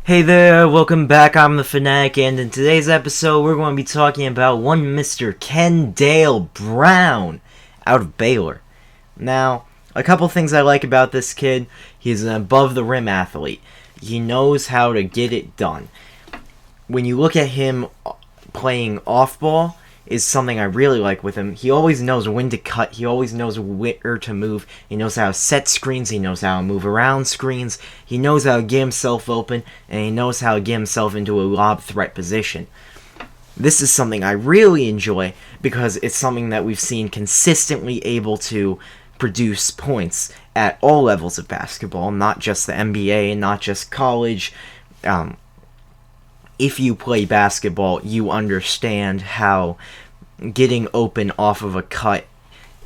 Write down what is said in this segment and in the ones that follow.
Hey there, welcome back. I'm the Fanatic, and in today's episode, we're going to be talking about one Mr. Kendall Brown out of Baylor. Now, a couple things I like about this kid: he's an above-the-rim athlete. He knows how to get it done. When you look at him playing off-ball, is something I really like with him. He always knows when to cut. He always knows where to move. He knows how to set screens. He knows how to move around screens. He knows how to get himself open, and he knows how to get himself into a lob threat position. This is something I really enjoy because it's something that we've seen consistently able to produce points at all levels of basketball, not just the NBA and not just college. If you play basketball, you understand how getting open off of a cut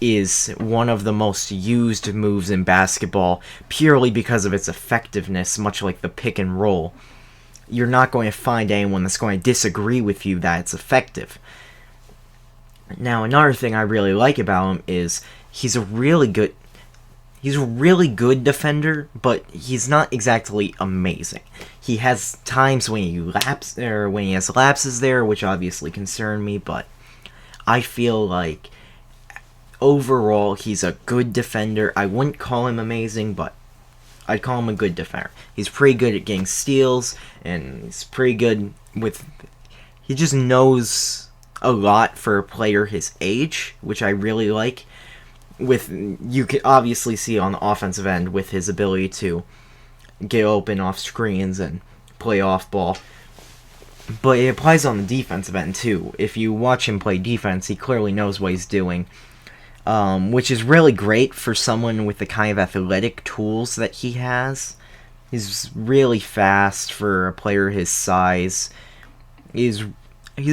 is one of the most used moves in basketball purely because of its effectiveness, much like the pick and roll. You're not going to find anyone that's going to disagree with you that it's effective. Now, another thing I really like about him is he's a really good defender, but he's not exactly amazing. He has times when he has lapses there, which obviously concern me, but I feel like overall he's a good defender. I wouldn't call him amazing, but I'd call him a good defender. He's pretty good at getting steals, and he's pretty good with... He just knows a lot for a player his age, which I really like. You can obviously see on the offensive end with his ability to get open off screens and play off ball. But it applies on the defensive end too. If you watch him play defense, he clearly knows what he's doing. Which is really great for someone with the kind of athletic tools that he has. He's really fast for a player his size. He's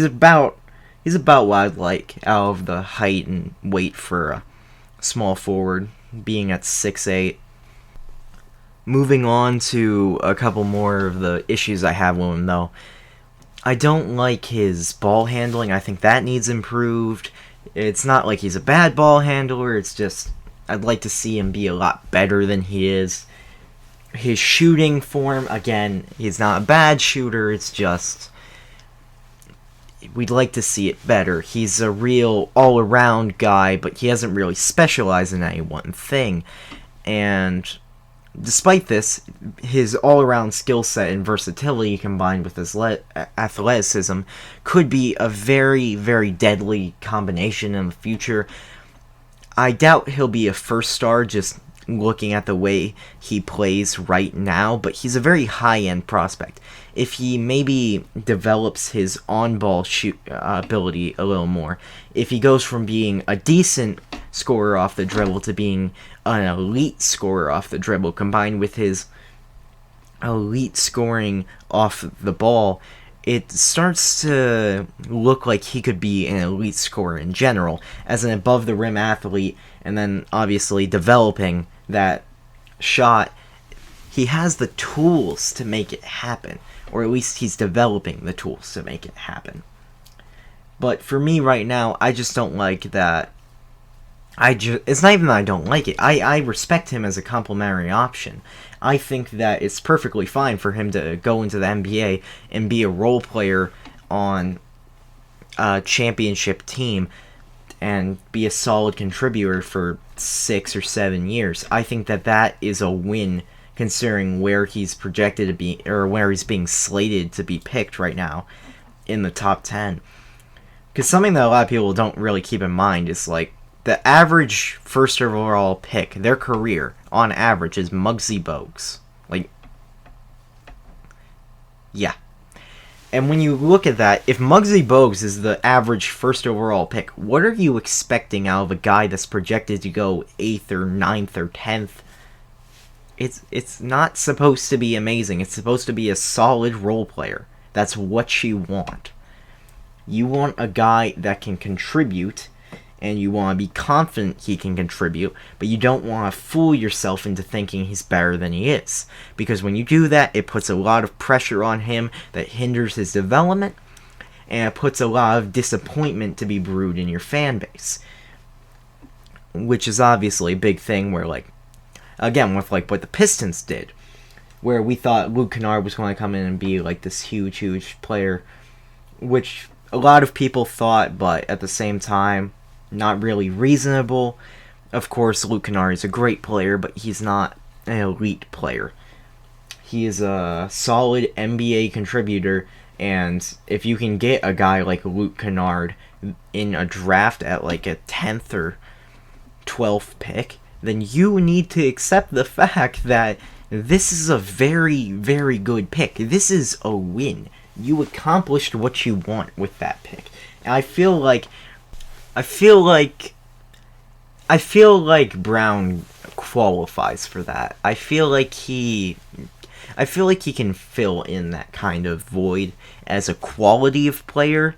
about what I'd like out of the height and weight for a small forward, being at 6'8". Moving on to a couple more of the issues I have with him, though. I don't like his ball handling. I think that needs improved. It's not like he's a bad ball handler. It's just I'd like to see him be a lot better than he is. His shooting form, again, he's not a bad shooter. It's just we'd like to see it better. He's a real all-around guy, but he doesn't really specialize in any one thing. And despite this, his all-around skill set and versatility combined with his athleticism could be a very, very deadly combination in the future. I doubt he'll be a first star just looking at the way he plays right now, but he's a very high-end prospect. If he maybe develops his on-ball shoot ability a little more, if he goes from being a decent scorer off the dribble to being an elite scorer off the dribble, combined with his elite scoring off the ball, it starts to look like he could be an elite scorer in general, as an above-the-rim athlete, and then obviously developing that shot. He has the tools to make it happen, or at least he's developing the tools to make it happen. But for me right now, I just don't like that. It's not even that I don't like it. I respect him as a complimentary option. I think that it's perfectly fine for him to go into the NBA and be a role player on a championship team and be a solid contributor for 6 or 7 years. I think that is a win considering where he's projected to be, or where he's being slated to be picked right now in the top 10. Because something that a lot of people don't really keep in mind is like the average first overall pick, their career on average is Muggsy Bogues. Like, yeah. And when you look at that, if Muggsy Bogues is the average first overall pick, what are you expecting out of a guy that's projected to go 8th or 9th or 10th? It's not supposed to be amazing. It's supposed to be a solid role player. That's what you want. You want a guy that can contribute, and you want to be confident he can contribute, but you don't want to fool yourself into thinking he's better than he is. Because when you do that, it puts a lot of pressure on him that hinders his development, and it puts a lot of disappointment to be brewed in your fan base. Which is obviously a big thing where, like, again, with like what the Pistons did. where we thought Luke Kennard was going to come in and be like this huge player, which a lot of people thought, but at the same time, not really reasonable. Of course, Luke Kennard is a great player, but he's not an elite player. He is a solid NBA contributor, and if you can get a guy like Luke Kennard in a draft at like a 10th or 12th pick, then you need to accept the fact that this is a very good pick. This is a win. You accomplished what you want with that pick. And I feel like Brown qualifies for that. I feel like he can fill in that kind of void as a quality of player.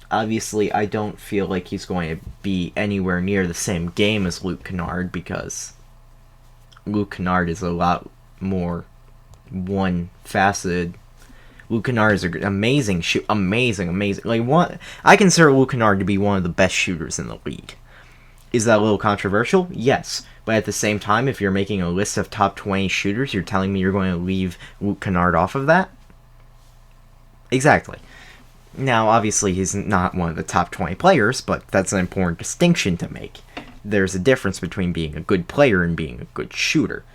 Obviously, I don't feel like he's going to be anywhere near the same game as Luke Kennard, because Luke Kennard is a lot more one-faceted. Luke Kennard is an amazing shoot, amazing. I consider Luke Kennard to be one of the best shooters in the league. Is that a little controversial? Yes. But at the same time, if you're making a list of top 20 shooters, you're telling me you're going to leave Luke Kennard off of that? Exactly. Now, obviously, he's not one of the top 20 players, but that's an important distinction to make. There's a difference between being a good player and being a good shooter.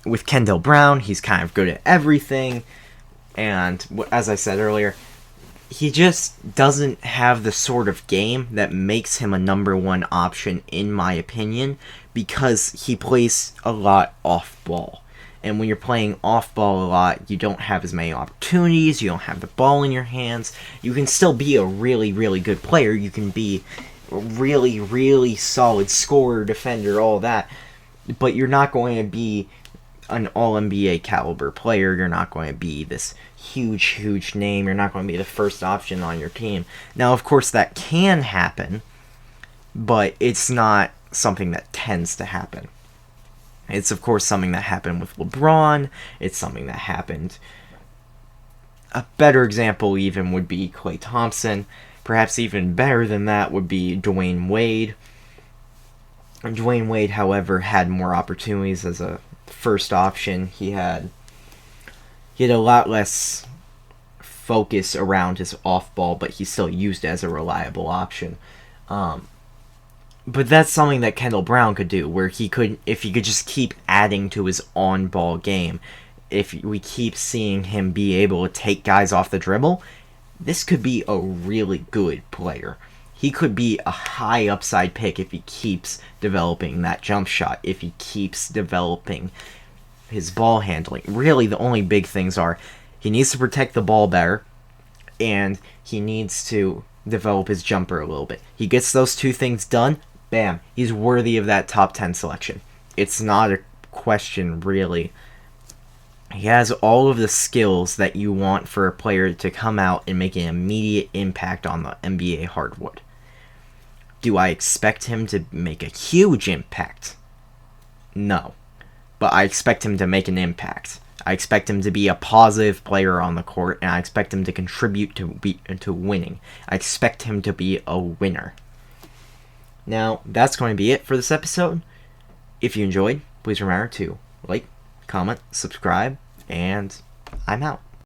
With Kendall Brown, he's kind of good at everything, and as I said earlier, he just doesn't have the sort of game that makes him a number one option, in my opinion, because he plays a lot off-ball. And when you're playing off-ball a lot, you don't have as many opportunities, you don't have the ball in your hands. You can still be a really good player, you can be a really solid scorer, defender, all that, but you're not going to be an all-NBA caliber player. You're not going to be this huge name. You're not going to be the first option on your team. Now, of course, that can happen, but it's not something that tends to happen. It's, of course, something that happened with LeBron. It's something that happened... A better example even would be Klay Thompson. Perhaps even better than that would be Dwayne Wade. Dwayne Wade, however, had more opportunities as a first option. He had a lot less focus around his off-ball, but he still used it as a reliable option. But that's something that Kendall Brown could do, where if he could just keep adding to his on-ball game, if we keep seeing him be able to take guys off the dribble, this could be a really good player. He could be a high upside pick if he keeps developing that jump shot, if he keeps developing his ball handling. Really, the only big things are he needs to protect the ball better, and he needs to develop his jumper a little bit. He gets those two things done, bam, he's worthy of that top 10 selection. It's not a question, really. He has all of the skills that you want for a player to come out and make an immediate impact on the NBA hardwood. Do I expect him to make a huge impact? No. But I expect him to make an impact. I expect him to be a positive player on the court, and I expect him to contribute to winning. I expect him to be a winner. Now, that's going to be it for this episode. If you enjoyed, please remember to like, comment, subscribe, and I'm out.